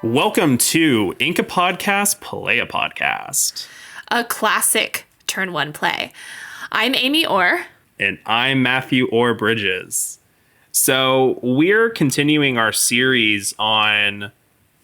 Welcome to Inca Podcast, Play a Podcast. A classic turn one play. I'm Amy Orr. And I'm Matthew Orr Bridges. So we're continuing our series on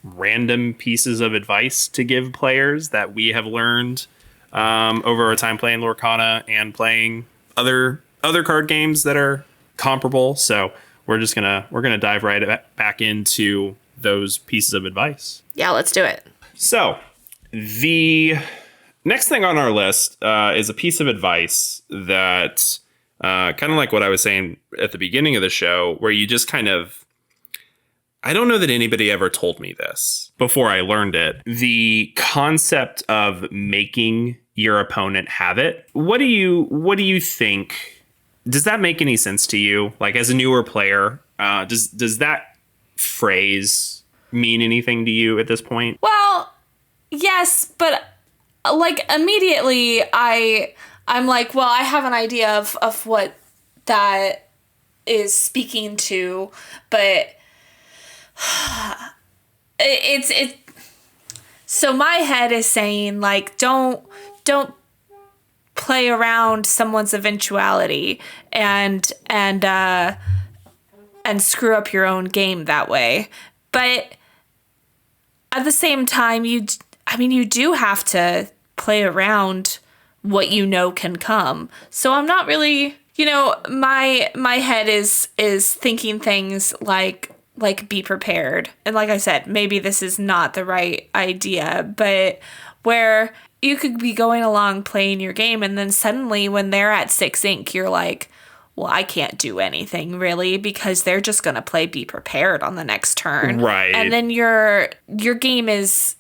random pieces of advice to give players that we have learned over our time playing Lorcana and playing other card games that are comparable. So we're gonna dive right back into those pieces of advice. Yeah, let's do it. So the next thing on our list is a piece of advice that kind of like what I was saying at the beginning of the show, where you just kind of, I don't know that anybody ever told me this before I learned it. The concept of making your opponent have it. What do you think? Does that make any sense to you? Like, as a newer player, does that phrase mean anything to you at this point? Well, yes, but like immediately I'm like, well, I have an idea of what that is speaking to, but it's so my head is saying like don't play around someone's eventuality and screw up your own game that way. But at the same time, you do have to play around what you know can come. So I'm not really, my head is thinking things like be prepared. And like I said, maybe this is not the right idea, but where you could be going along playing your game and then suddenly when they're at 6 ink, you're like, well, I can't do anything really because they're just going to play be prepared on the next turn. Right. And then your game is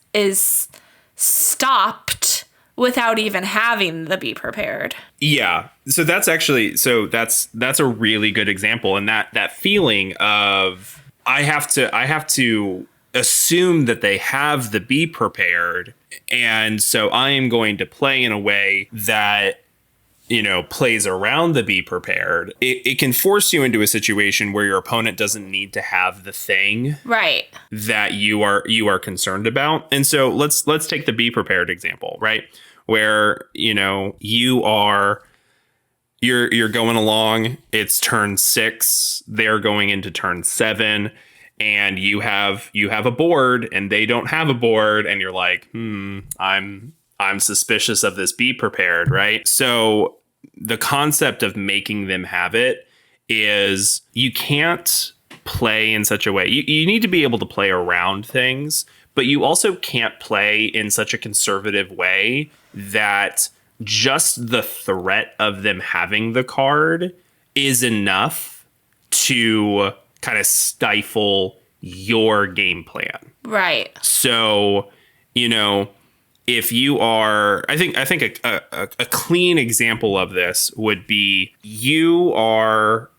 stopped without even having the be prepared. Yeah. So that's a really good example. And that feeling of I have to assume that they have the be prepared. And so I am going to play in a way that, plays around the be prepared. It can force you into a situation where your opponent doesn't need to have the thing right that you are concerned about. And so let's take the be prepared example, right? Where, you're going along, it's turn 6, they're going into turn 7, and you have a board and they don't have a board, and you're like, I'm suspicious of this be prepared, right? So the concept of making them have it is you can't play in such a way. You need to be able to play around things, but you also can't play in such a conservative way that just the threat of them having the card is enough to kind of stifle your game plan. Right. So, if you are, I think a clean example of this would be you are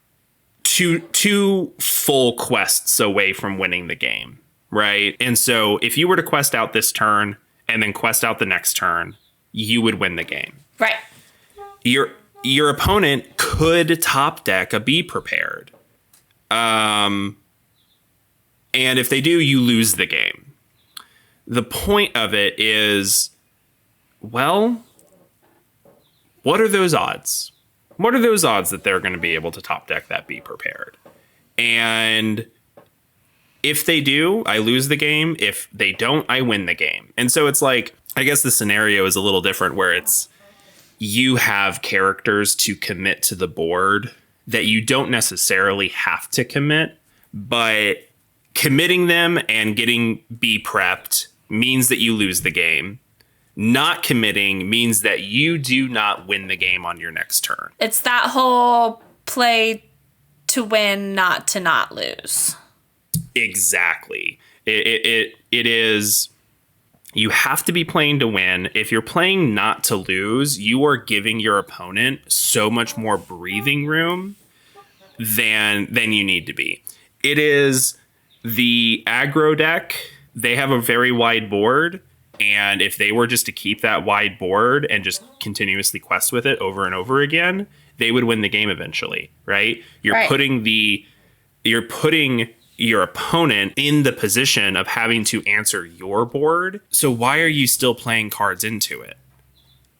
two full quests away from winning the game, right? And so if you were to quest out this turn and then quest out the next turn, you would win the game. Right. Your opponent could top deck a be prepared. And if they do, you lose the game. The point of it is, well, what are those odds? What are those odds that they're going to be able to top deck that be prepared? And if they do, I lose the game. If they don't, I win the game. And so it's like, I guess the scenario is a little different where it's you have characters to commit to the board that you don't necessarily have to commit, but committing them and getting be prepped means that you lose the game. Not committing means that you do not win the game on your next turn. It's that whole play to win, not to not lose. Exactly. It is, you have to be playing to win. If you're playing not to lose, you are giving your opponent so much more breathing room than you need to be. It is the aggro deck. They have a very wide board, and if they were just to keep that wide board and just continuously quest with it over and over again, they would win the game eventually, right? You're putting your opponent in the position of having to answer your board. So why are you still playing cards into it?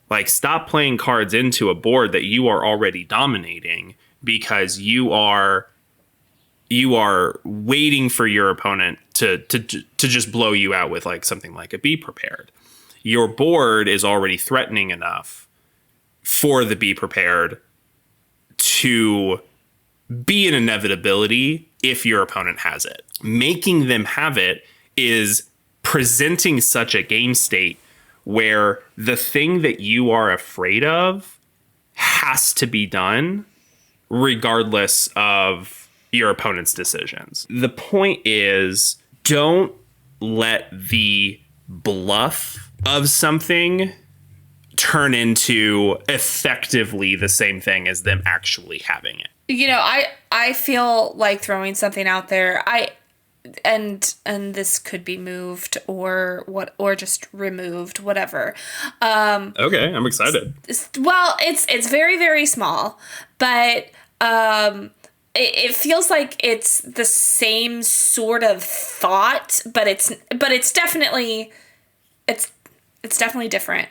Like, stop playing cards into a board that you are already dominating because you are waiting for your opponent to just blow you out with like something like a Be Prepared. Your board is already threatening enough for the Be Prepared to be an inevitability if your opponent has it. Making them have it is presenting such a game state where the thing that you are afraid of has to be done regardless of your opponent's decisions. The point is, don't let the bluff of something turn into effectively the same thing as them actually having it. You know, I feel like throwing something out there. And this could be moved or just removed, whatever. Okay, I'm excited. Well, it's very, very small, but it feels like it's the same sort of thought, but it's definitely different.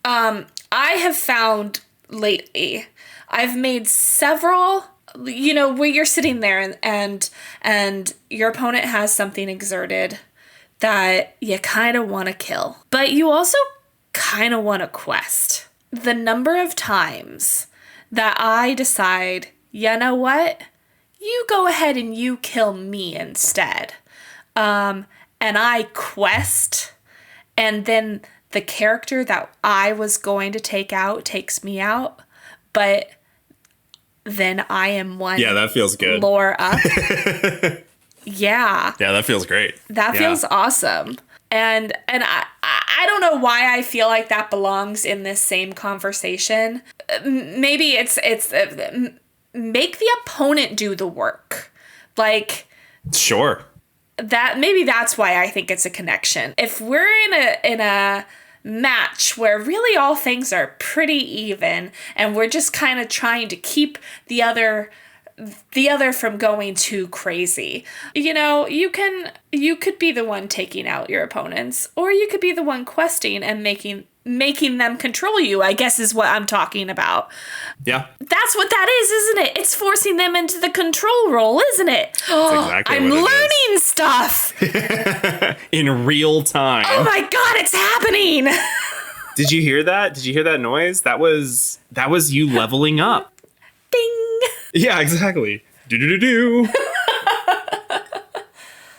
I have found lately, I've made several, you know, where you're sitting there and your opponent has something exerted that you kind of want to kill, but you also kind of want to quest. The number of times that I decide, you know what, you go ahead and you kill me instead. And I quest, and then the character that I was going to take out takes me out, but then I am one. Yeah, that feels good. Lore up. Yeah. Yeah, that feels great. That feels awesome. And I don't know why I feel like that belongs in this same conversation. Maybe it's make the opponent do the work. Like, sure. Maybe that's why I think it's a connection. If we're in a match where really all things are pretty even and we're just kind of trying to keep the other from going too crazy, you know, you could be the one taking out your opponents, or you could be the one questing and making them control you, I guess is what I'm talking about. Yeah. That's what that is, isn't it? It's forcing them into the control role, isn't it? That's exactly I'm what it learning stuff. In real time. Oh my God, it's happening. Did you hear that? Did you hear that noise? That was you leveling up. Ding. Yeah, exactly. Do.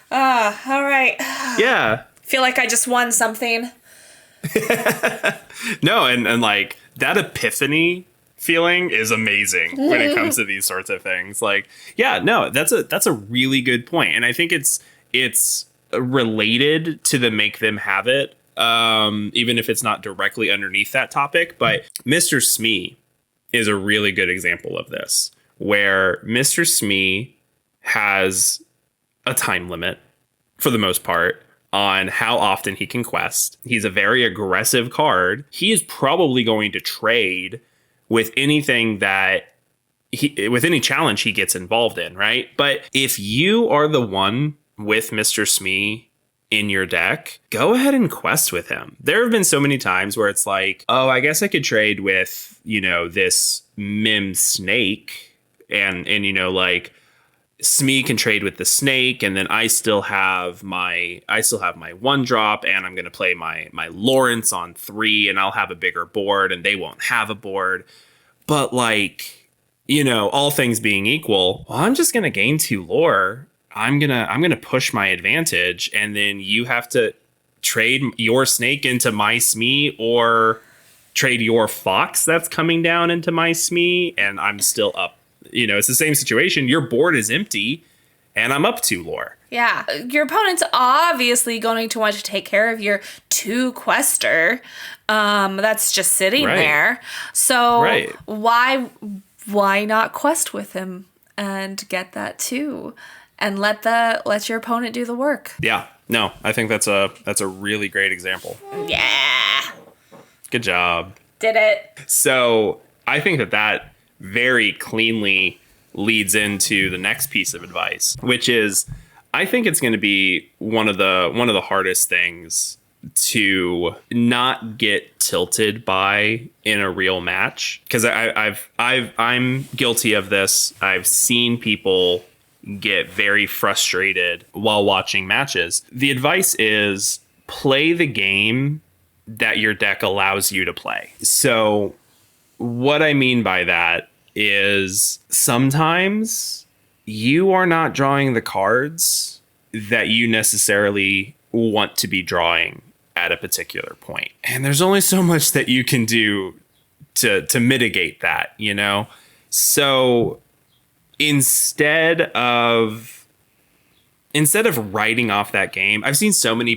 All right. Yeah. Feel like I just won something. No, and like that epiphany feeling is amazing when it comes to these sorts of things. Like, yeah, no, that's a really good point. And I think it's related to the make them have it, even if it's not directly underneath that topic. But Mr. Smee is a really good example of this, where Mr. Smee has a time limit for the most part on how often he can quest. He's a very aggressive card. He is probably going to trade with anything with any challenge he gets involved in, right? But if you are the one with Mr. Smee in your deck, go ahead and quest with him. There have been so many times where it's like, oh, I guess I could trade with, you know, this Mim Snake, and you know, like, Smee can trade with the snake, and then I still have my 1-drop, and I'm gonna play my Lawrence on 3, and I'll have a bigger board, and they won't have a board. But like, you know, all things being equal, well, I'm just gonna gain 2 lore. I'm gonna push my advantage, and then you have to trade your snake into my Smee, or trade your fox that's coming down into my Smee, and I'm still up. You know, it's the same situation. Your board is empty, and I'm up 2 lore. Yeah. Your opponent's obviously going to want to take care of your 2 quester that's just sitting there. So why not quest with him and get that too, and let your opponent do the work? Yeah. No, I think that's a really great example. Yeah. Good job. Did it. So I think that very cleanly leads into the next piece of advice, which is I think it's going to be one of the hardest things to not get tilted by in a real match, because I'm guilty of this. I've seen people get very frustrated while watching matches. The advice is play the game that your deck allows you to play. So what I mean by that is sometimes you are not drawing the cards that you necessarily want to be drawing at a particular point. And there's only so much that you can do to mitigate that, you know? So instead of writing off that game, I've seen so many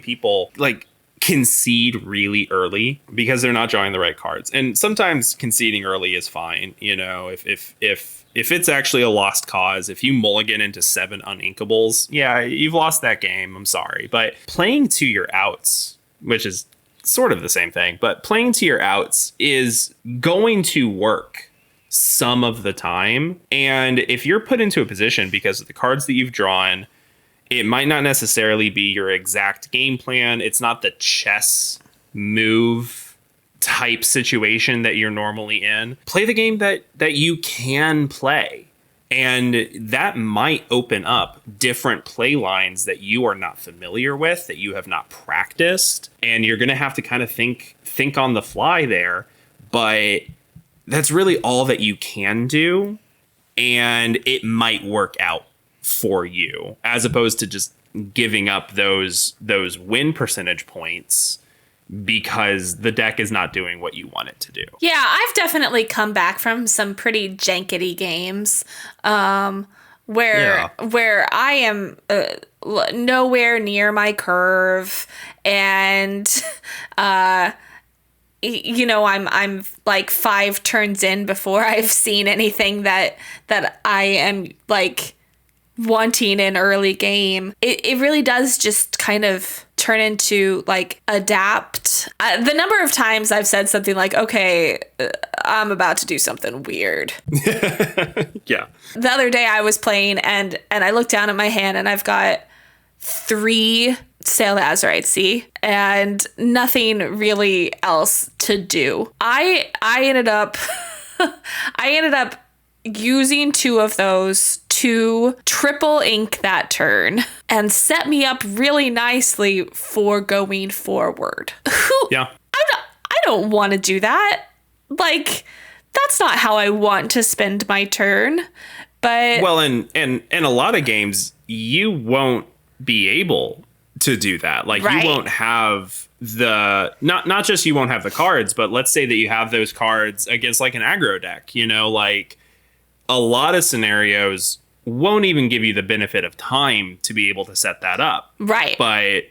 people like concede really early because they're not drawing the right cards. And sometimes conceding early is fine, you know, if it's actually a lost cause. If you mulligan into 7 uninkables, yeah, you've lost that game. I'm sorry. But playing to your outs, which is sort of the same thing, but playing to your outs is going to work some of the time. And if you're put into a position because of the cards that you've drawn, it might not necessarily be your exact game plan. It's not the chess move type situation that you're normally in. Play the game that you can play. And that might open up different play lines that you are not familiar with, that you have not practiced. And you're going to have to kind of think on the fly there. But that's really all that you can do. And it might work out for you, as opposed to just giving up those win percentage points because the deck is not doing what you want it to do. Yeah, I've definitely come back from some pretty jankety games where I am nowhere near my curve, and you know, I'm like 5 turns in before I've seen anything that I am like wanting an early game. It really does just kind of turn into like adapt. The number of times I've said something like, okay, I'm about to do something weird. Yeah. The other day I was playing and I looked down at my hand and I've got 3 Sail the Azurite Sea and nothing really else to do. I ended up using 2 of those to triple ink that turn and set me up really nicely for going forward. Yeah. I don't want to do that. Like, that's not how I want to spend my turn. But well, and a lot of games you won't be able to do that. Like, right. You won't have the not just you won't have the cards, but let's say that you have those cards against like an aggro deck, you know, like a lot of scenarios won't even give you the benefit of time to be able to set that up. Right. But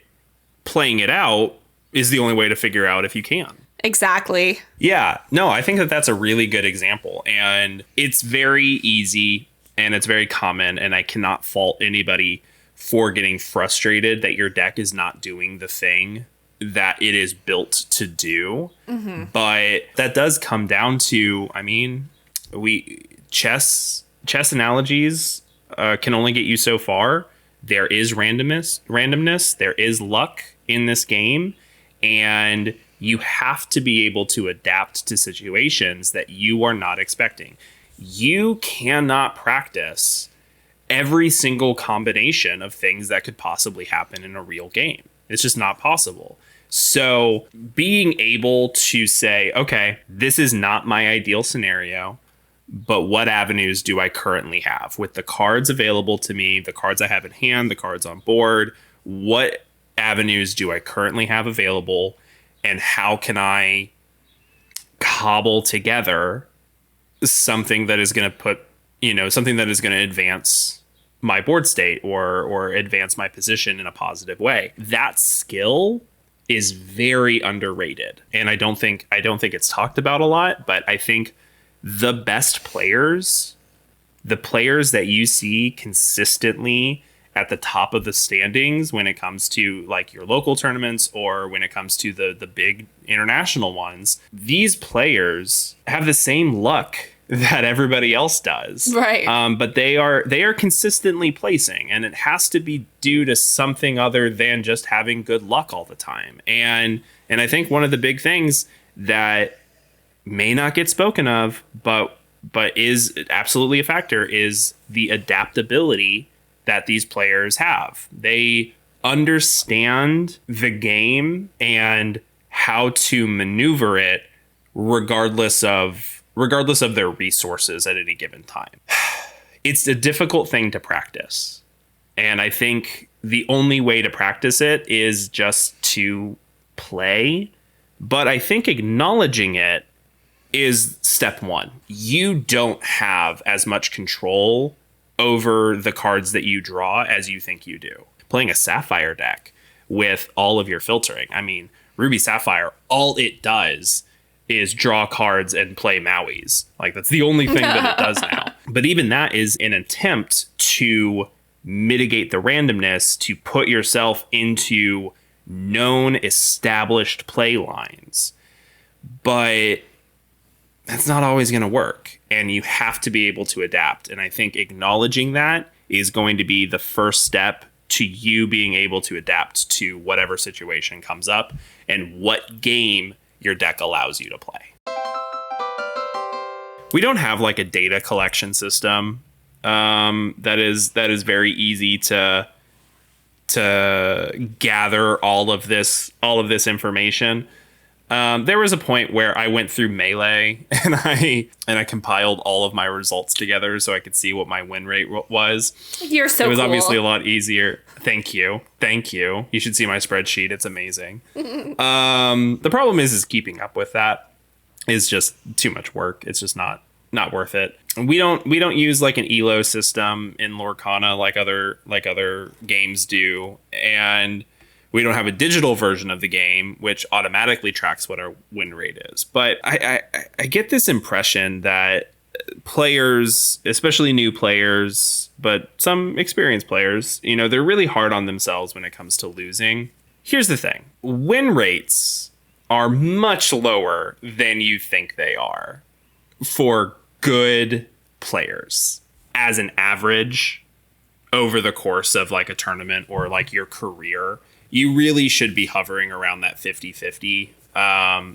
playing it out is the only way to figure out if you can. Exactly. Yeah. No, I think that that's a really good example. And it's very easy and it's very common. And I cannot fault anybody for getting frustrated that your deck is not doing the thing that it is built to do. Mm-hmm. But that does come down to, I mean, chess analogies can only get you so far. There is randomness. There is luck in this game, and you have to be able to adapt to situations that you are not expecting. You cannot practice every single combination of things that could possibly happen in a real game. It's just not possible. So being able to say, okay, this is not my ideal scenario, but what avenues do I currently have with the cards available to me, the cards I have in hand, the cards on board? What avenues do I currently have available? And how can I cobble together something that is going to something that is going to advance my board state or advance my position in a positive way? That skill is very underrated. And I don't think it's talked about a lot, but I think the best players, the players that you see consistently at the top of the standings when it comes to like your local tournaments or when it comes to the big international ones, these players have the same luck that everybody else does. Right. But they are consistently placing, and it has to be due to something other than just having good luck all the time. And I think one of the big things that may not get spoken of, but is absolutely a factor, is the adaptability that these players have. They understand the game and how to maneuver it regardless of their resources at any given time. It's a difficult thing to practice. And I think the only way to practice it is just to play. But I think acknowledging it is step one. You don't have as much control over the cards that you draw as you think you do. Playing a Sapphire deck with all of your filtering. I mean, Ruby Sapphire, all it does is draw cards and play Mauis. Like, that's the only thing that it does now. But even that is an attempt to mitigate the randomness, to put yourself into known, established play lines. But that's not always going to work. And you have to be able to adapt. And I think acknowledging that is going to be the first step to you being able to adapt to whatever situation comes up and what game your deck allows you to play. We don't have like a data collection system that is very easy to gather all of this information. There was a point where I went through Melee and I compiled all of my results together so I could see what my win rate was. You're so cool. It was obviously a lot easier. Thank you. You should see my spreadsheet. It's amazing. The problem is keeping up with that is just too much work. It's just not worth it. We don't use like an ELO system in Lorcana like other games do, and we don't have a digital version of the game which automatically tracks what our win rate is. But I get this impression that players, especially new players, but some experienced players, they're really hard on themselves when it comes to losing. Here's the thing. Win rates are much lower than you think they are for good players as an average over the course of like a tournament or like your career. You really should be hovering around that 50-50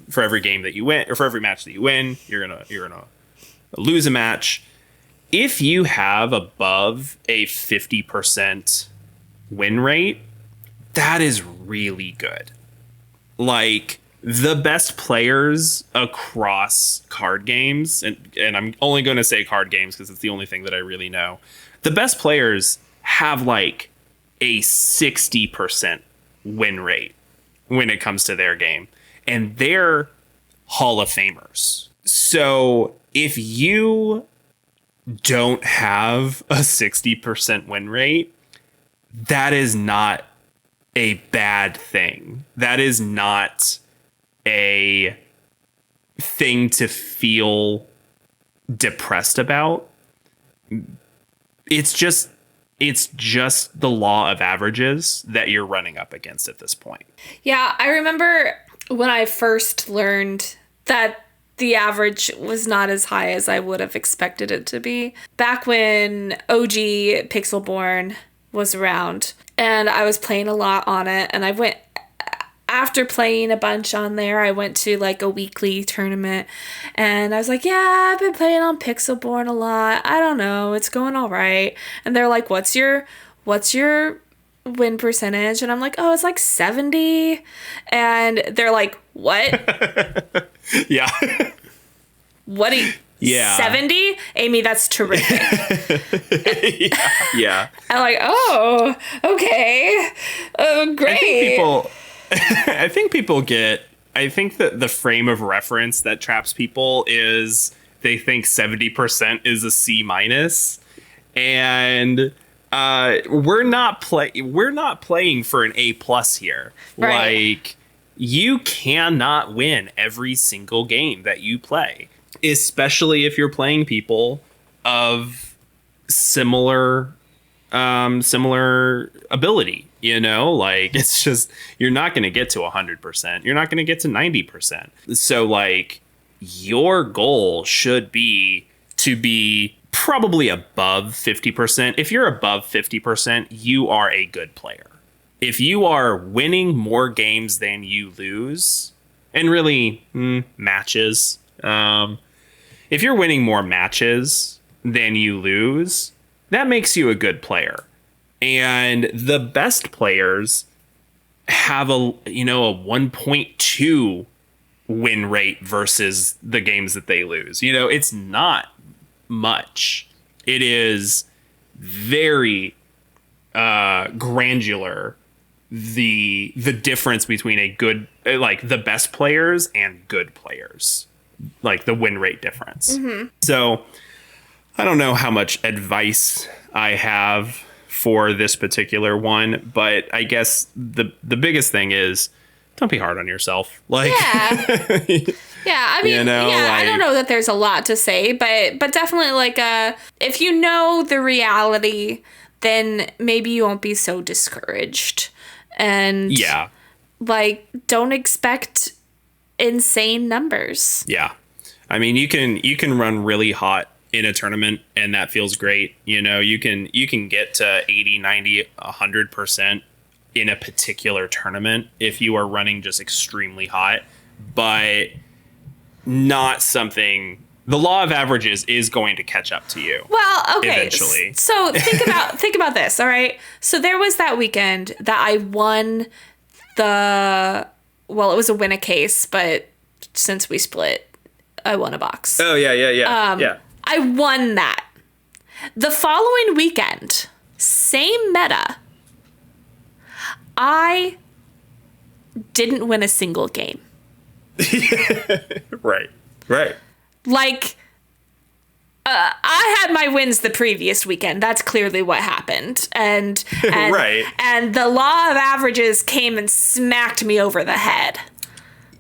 for every game that you win, or for every match that you win. You're gonna lose a match. If you have above a 50% win rate, that is really good. Like, the best players across card games, and I'm only going to say card games because it's the only thing that I really know. The best players have like a 60% win rate when it comes to their game, and they're Hall of Famers. So if you don't have a 60% win rate, that is not a bad thing. That is not a thing to feel depressed about. It's just the law of averages that you're running up against at this point. Yeah, I remember when I first learned that the average was not as high as I would have expected it to be. Back when OG Pixelborn was around, and I was playing a lot on it, and after playing a bunch on there, I went to like a weekly tournament, and I was like, yeah, I've been playing on Pixelborn a lot. I don't know, it's going all right. And they're like, what's your win percentage? And I'm like, oh, it's like 70. And they're like, what? Yeah. What do you... Yeah. 70? Amy, that's terrific. Yeah. I'm like, oh, okay. Great. I think that the frame of reference that traps people is they think 70% is a C-. And we're not playing for an A+ here. Right. Like, you cannot win every single game that you play, especially if you're playing people of similar ability. Like, it's just, you're not going to get to 100%. You're not going to get to 90%. So like, your goal should be to be probably above 50%. If you're above 50%, you are a good player. If you are winning more games than you lose, and really matches, if you're winning more matches than you lose, that makes you a good player. And the best players have a 1.2 win rate versus the games that they lose. It's not much. It is very granular, the difference between a good, like the best players and good players, like the win rate difference. So I don't know how much advice I have for this particular one, but I guess the biggest thing is don't be hard on yourself. Like, yeah. I mean, I don't know that there's a lot to say, but definitely like if you know the reality, then maybe you won't be so discouraged. And like, don't expect insane numbers. Yeah. I mean, you can run really hot in a tournament and that feels great. You can get to 80, 90, 100% in a particular tournament if you are running just extremely hot, but not something. The law of averages is going to catch up to you. Well, okay. Eventually. So think about this, all right? So there was that weekend that I won it was a win a case, but since we split, I won a box. Oh, yeah. I won that. The following weekend, same meta, I didn't win a single game. Right. Like, I had my wins the previous weekend. That's clearly what happened. And right. And the law of averages came and smacked me over the head.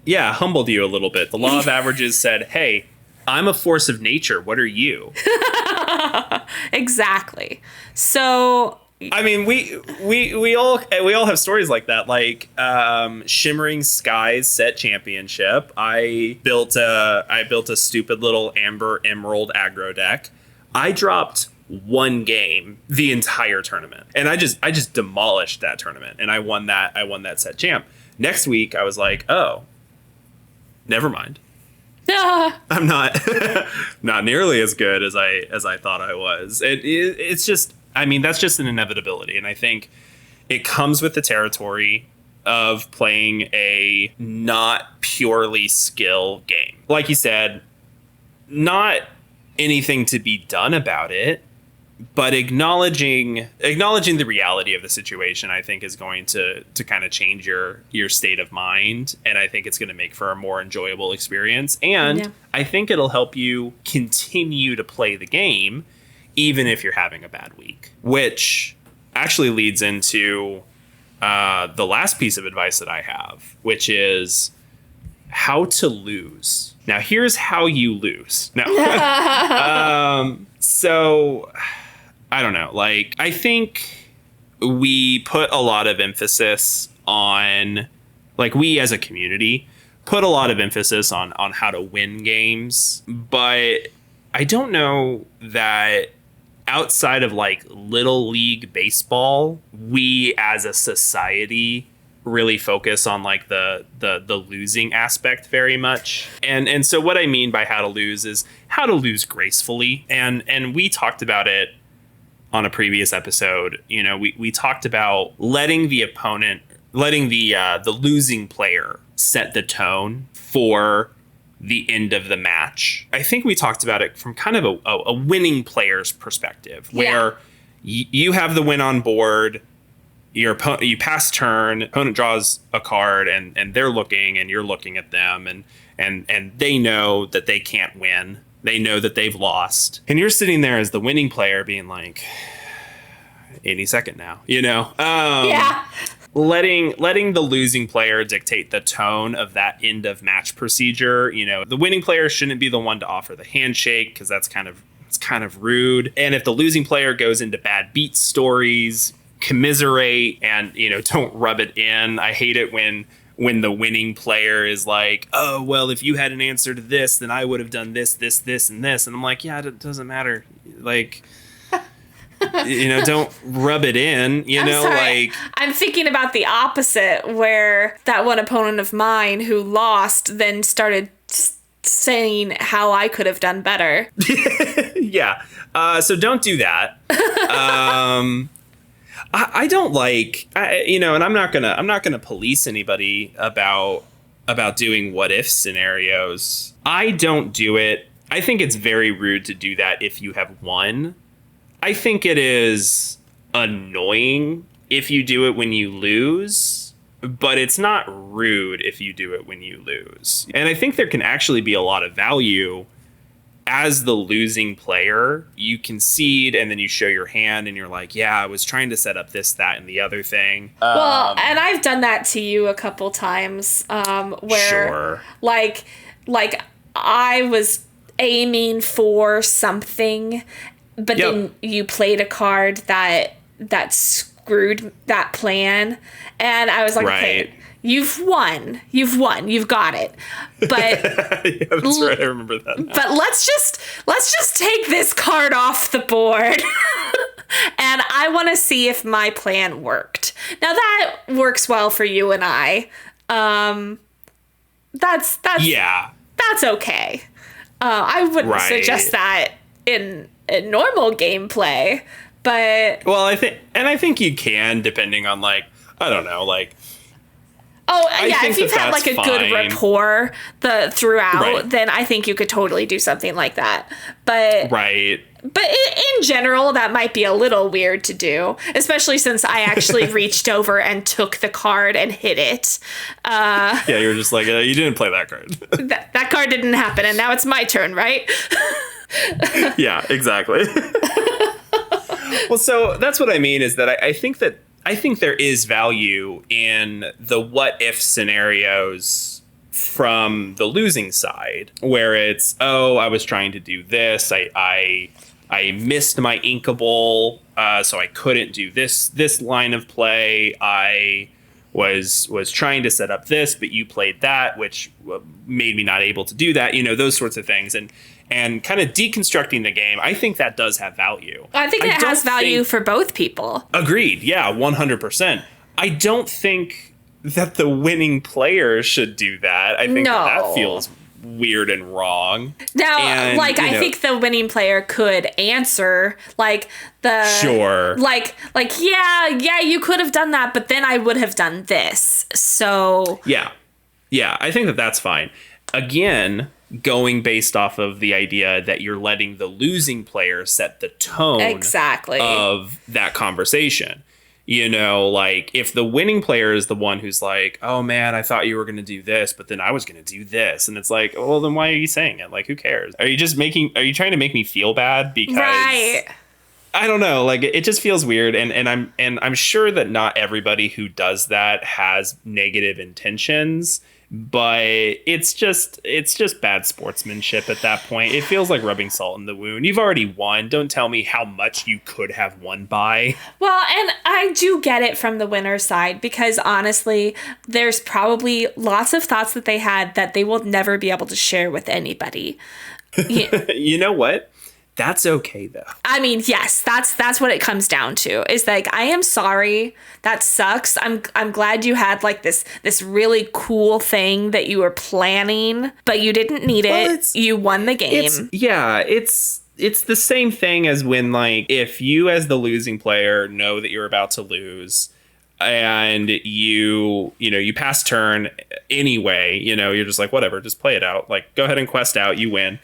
Yeah, humbled you a little bit. The law of averages said, hey, I'm a force of nature. What are you? Exactly. So I mean, we all have stories like that. Like Shimmering Skies set championship. I built a stupid little Amber Emerald aggro deck. I dropped one game the entire tournament, and I just demolished that tournament, and I won that set champ. Next week, I was like, oh, never mind. I'm not nearly as good as I thought I was. It's just. I mean, that's just an inevitability. And I think it comes with the territory of playing a not purely skill game. Like you said, not anything to be done about it, but acknowledging the reality of the situation, I think is going to kind of change your state of mind. And I think it's going to make for a more enjoyable experience. And I think it'll help you continue to play the game even if you're having a bad week, which actually leads into the last piece of advice that I have, which is how to lose. Now, here's how you lose. No. So, I don't know. Like, I think we put a lot of emphasis on, like, we as a community put a lot of emphasis on how to win games, but I don't know that outside of like Little League baseball, we as a society really focus on like the losing aspect very much. And so what I mean by how to lose is how to lose gracefully. And we talked about it on a previous episode. We talked about letting the losing player set the tone for the end of the match. I think we talked about it from kind of a winning player's perspective, where you have the win on board, you pass turn, opponent draws a card, and they're looking, and you're looking at them, and they know that they can't win. They know that they've lost. And you're sitting there as the winning player being like, any second now, letting the losing player dictate the tone of that end of match procedure. The winning player shouldn't be the one to offer the handshake, because it's kind of rude. And if the losing player goes into bad beat stories, commiserate and don't rub it in. I hate it when when the winning player is like, oh, well, if you had an answer to this, then I would have done this, this, this, and this. And I'm like, yeah, it doesn't matter. Like, don't rub it in, like. I'm thinking about the opposite, where that one opponent of mine who lost then started saying how I could have done better. Yeah. So don't do that. I don't like, and I'm not gonna police anybody about doing what if scenarios. I don't do it. I think it's very rude to do that if you have won. I think it is annoying if you do it when you lose, but it's not rude if you do it when you lose. And I think there can actually be a lot of value as the losing player. You concede and then you show your hand and you're like, yeah, I was trying to set up this, that, and the other thing. Well, and I've done that to you a couple times, where Sure. like I was aiming for something, but then you played a card that screwed that plan, and I was like, right. okay, you've won, you've got it, but Yeah, that's right. I remember that now. but let's just take this card off the board. And I want to see if my plan worked. Now that works well for you and I. That's okay. I wouldn't suggest that in normal gameplay, but I think you can, depending on, like, I don't know, like. Oh yeah, if you've had like a good rapport throughout, then I think you could totally do something like that. But But in general, that might be a little weird to do, especially since I actually reached over and took the card and hit it. Yeah, you were just like, you didn't play that card. that card didn't happen, and now it's my turn, right? Yeah, exactly. Well, so that's what I mean, is that I think there is value in the what if scenarios from the losing side, where it's, oh, I was trying to do this, I missed my inkable, so I couldn't do this line of play. I was trying to set up this, but you played that, which made me not able to do that. Those sorts of things, and kind of deconstructing the game. I think that does have value. I think it has value for both people. Agreed. Yeah, 100%. I don't think that the winning player should do that. I think that feels weird and wrong. Now, I think the winning player could answer sure, yeah, you could have done that, but then I would have done this. So yeah, I think that that's fine. Again, going based off of the idea that you're letting the losing player set the tone of that conversation. If the winning player is the one who's like, oh man, I thought you were going to do this, but then I was going to do this. And it's like, well, then why are you saying it? Like, who cares? Are you trying to make me feel bad? Because I don't know, it just feels weird. And I'm sure that not everybody who does that has negative intentions, but it's just bad sportsmanship at that point. It feels like rubbing salt in the wound. You've already won. Don't tell me how much you could have won by. Well, and I do get it from the winner's side, because honestly, there's probably lots of thoughts that they had that they will never be able to share with anybody. You know what? That's okay, though. I mean, yes, that's what it comes down to. Is like, I am sorry. That sucks. I'm glad you had this really cool thing that you were planning, but you didn't need it. You won the game. It's the same thing as when, if you as the losing player know that you're about to lose, and you pass turn anyway, you're just like, whatever, just play it out. Go ahead and quest out, you win.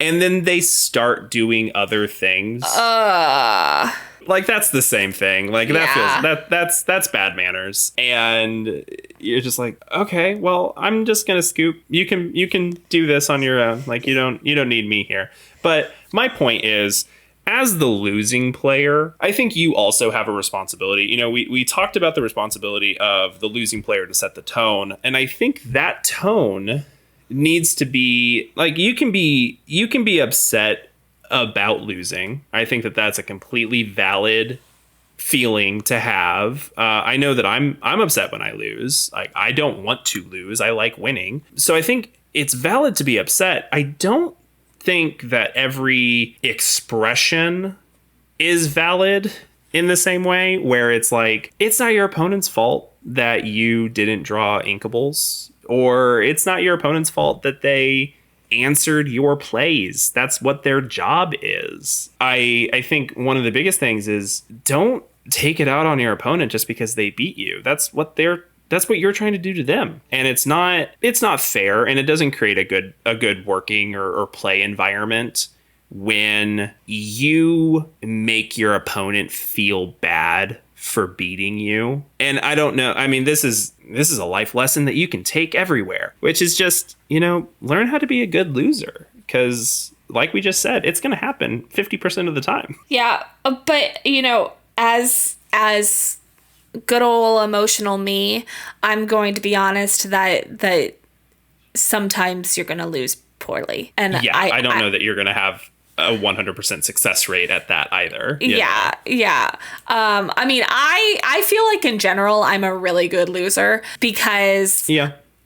And then they start doing other things. That's the same thing. That's bad manners. And you're just like, okay, well, I'm just gonna scoop. You can do this on your own. You don't need me here. But my point is, as the losing player, I think you also have a responsibility. We talked about the responsibility of the losing player to set the tone, and I think that tone needs to be you can be upset about losing. I think that that's a completely valid feeling to have. I know that I'm upset when I lose. I don't want to lose. I like winning. So I think it's valid to be upset. I don't think that every expression is valid in the same way, where it's like, it's not your opponent's fault that you didn't draw inkables, or it's not your opponent's fault that they answered your plays. That's what their job is. I think one of the biggest things is, don't take it out on your opponent just because they beat you. That's what you're trying to do to them. And it's not fair, and it doesn't create a good working or play environment when you make your opponent feel bad for beating you. And I don't know, I mean, this is a life lesson that you can take everywhere, which is just, learn how to be a good loser, because like we just said, it's going to happen 50% of the time. Yeah, but as good old emotional me, I'm going to be honest that sometimes you're going to lose poorly. And yeah, I don't know that you're going to have a 100% success rate at that either. Yeah. I mean, I feel like in general, I'm a really good loser, because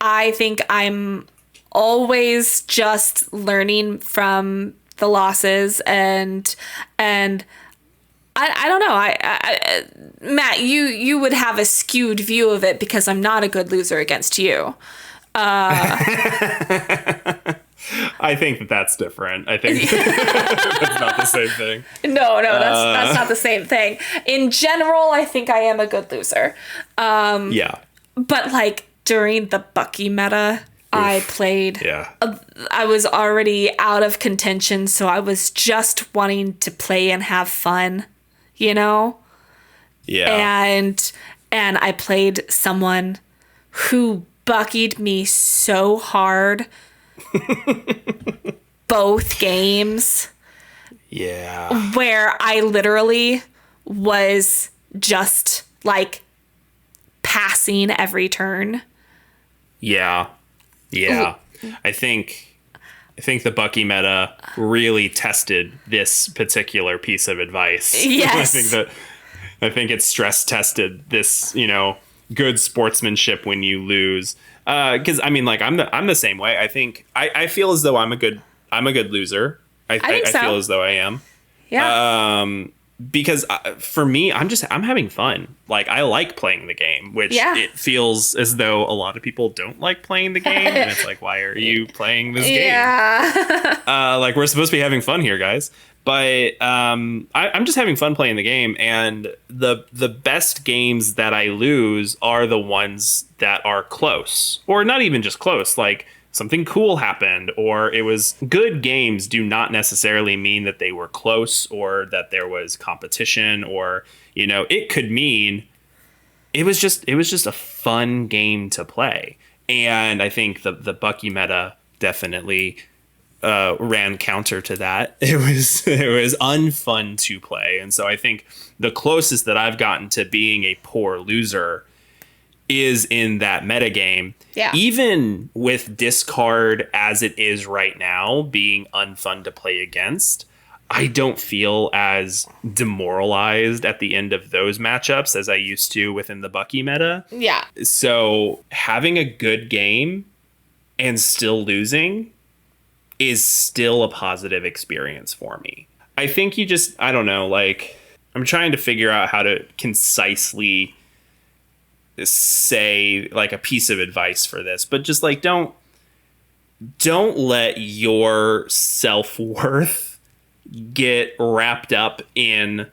I think I'm always just learning from the losses, and I don't know. Matt, you would have a skewed view of it because I'm not a good loser against you. I think that's different. I think that's not the same thing. No, that's not the same thing. In general, I think I am a good loser. Yeah. But like during the Bucky meta, I played. Yeah. I was already out of contention, so I was just wanting to play and have fun, Yeah. And I played someone who buckied me so hard both games. Yeah. Where I literally was just like passing every turn. Yeah. I think the Bucky meta really tested this particular piece of advice. Yes. I think it stress tested this, good sportsmanship when you lose. Because I mean, like I'm the same way. I think I feel as though I'm a good loser. I think so. feel as though I am. Yeah. Because for me, I'm having fun. Like, I like playing the game, which it feels as though a lot of people don't like playing the game. And it's like, why are you playing this game? Yeah. Like, we're supposed to be having fun here, guys. But I'm just having fun playing the game. And the best games that I lose are the ones that are close. Or not even just close. Like, something cool happened, or it was good. Games do not necessarily mean that they were close or that there was competition, or, it could mean it was just a fun game to play. And I think the Bucky meta definitely ran counter to that. It was unfun to play. And so I think the closest that I've gotten to being a poor loser is in that metagame. Yeah. Even with discard as it is right now being unfun to play against, I don't feel as demoralized at the end of those matchups as I used to within the Bucky meta. Yeah. So having a good game and still losing is still a positive experience for me. I think I don't know, like, I'm trying to figure out how to concisely say like a piece of advice for this, but just like don't let your self-worth get wrapped up in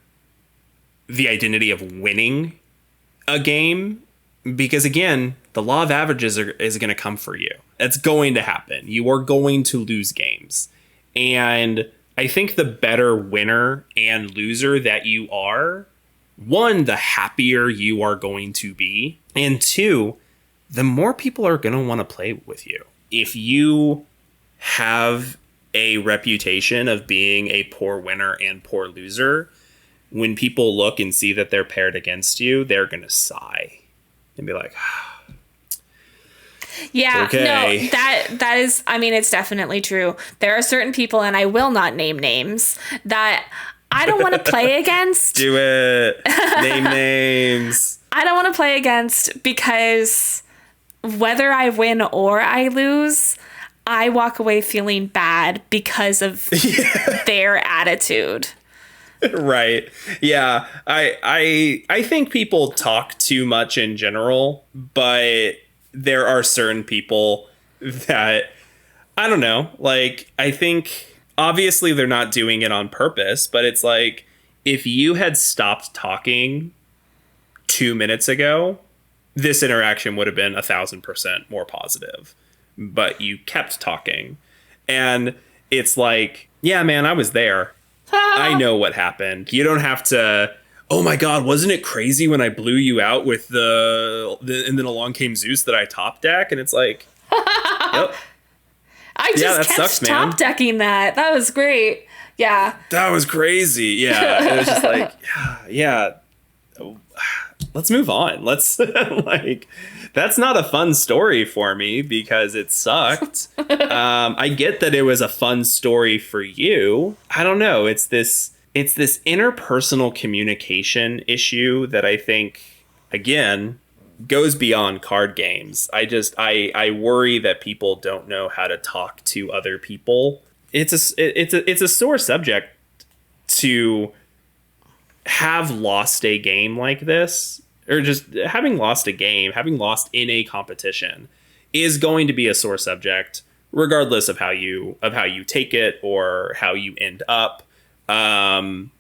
the identity of winning a game, because again, the law of averages is going to come for you. It's going to happen. You are going to lose games. And I think the better winner and loser that you are, one, the happier you are going to be. And two, the more people are going to want to play with you. If you have a reputation of being a poor winner and poor loser, when people look and see that they're paired against you, they're going to sigh and be like, yeah, okay. No, that is, I mean, it's definitely true. There are certain people, and I will not name names, that I don't want to play against. Do it. Name names. I don't want to play against because whether I win or I lose, I walk away feeling bad because of their attitude. Right. Yeah. I think people talk too much in general, but there are certain people that, I don't know, like, I think obviously they're not doing it on purpose, but it's like, if you had stopped talking 2 minutes ago, this interaction would have been 1,000% more positive, but you kept talking. And it's like, yeah, man, I was there. I know what happened. You don't have to, oh my God, wasn't it crazy when I blew you out with the and then along came Zeus that I top deck? And it's like, yep. I just kept top decking that. That was great. Yeah. That was crazy. Yeah. It was just like, yeah. Let's move on. Let's like, that's not a fun story for me because it sucked. I get that it was a fun story for you. I don't know. It's this interpersonal communication issue that I think, again, goes beyond card games. I worry that people don't know how to talk to other people. It's a sore subject to have lost a game like this, or just having lost a game, having lost in a competition is going to be a sore subject, regardless of how you take it or how you end up. And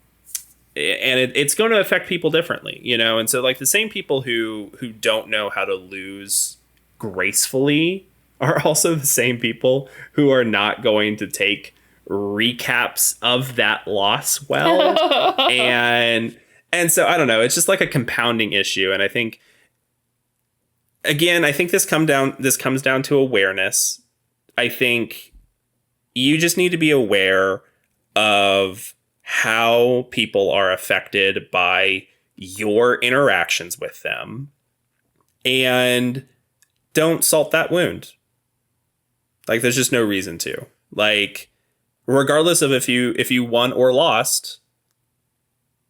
it's going to affect people differently, you know? And so like the same people who don't know how to lose gracefully are also the same people who are not going to take recaps of that loss well. and so I don't know, it's just like a compounding issue. And I think, again, this comes down to awareness. I think you just need to be aware of how people are affected by your interactions with them, and don't salt that wound. Like, there's just no reason to. Like, regardless of if you won or lost,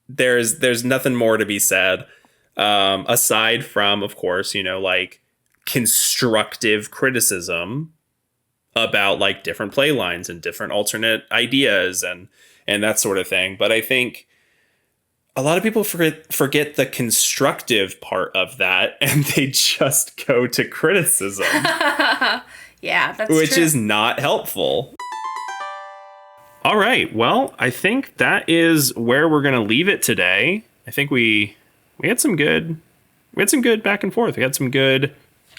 there's nothing more to be said, aside from, of course, you know, like constructive criticism about like different play lines and different alternate ideas and that sort of thing. But I think a lot of people forget the constructive part of that, and they just go to criticism. Yeah, that's which true. is not helpful. All right. Well, I think that is where we're going to leave it today. I think we had some good back and forth. We had some good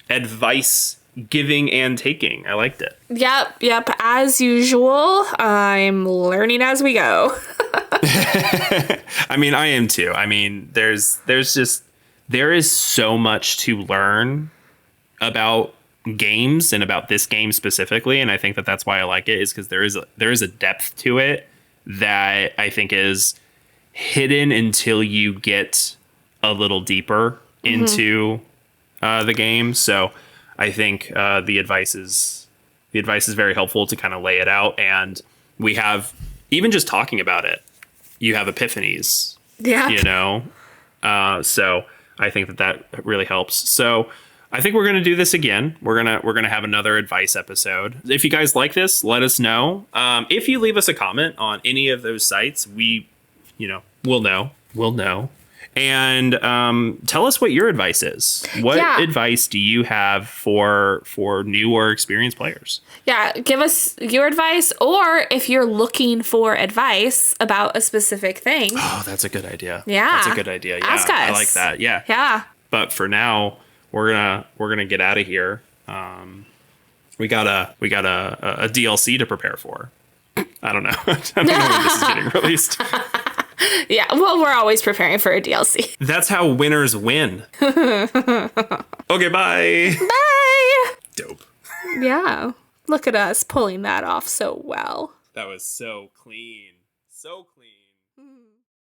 advice giving and taking. I liked it. Yep. As usual, I'm learning as we go. I mean, I am too. I mean, there is so much to learn about games and about this game specifically, and I think that's why I like it, is because there is a depth to it that I think is hidden until you get a little deeper into the game. So I think the advice is very helpful to kind of lay it out, and we have, even just talking about it, you have epiphanies. Yeah, you know. So I think that really helps. So I think we're going to do this again. We're going to have another advice episode. If you guys like this, let us know. If you leave us a comment on any of those sites, we'll know. And tell us what your advice is. What advice do you have for new or experienced players? Yeah, give us your advice, or if you're looking for advice about a specific thing. Oh, that's a good idea. Yeah. That's a good idea. Yeah. Ask us. I like that. Yeah. Yeah. But for now, we're gonna get out of here. We got a DLC to prepare for. I don't know. I don't know when this is getting released. Yeah, well, we're always preparing for a DLC. That's how winners win. Okay, bye. Bye. Dope. Yeah. Look at us pulling that off so well. That was so clean. So clean.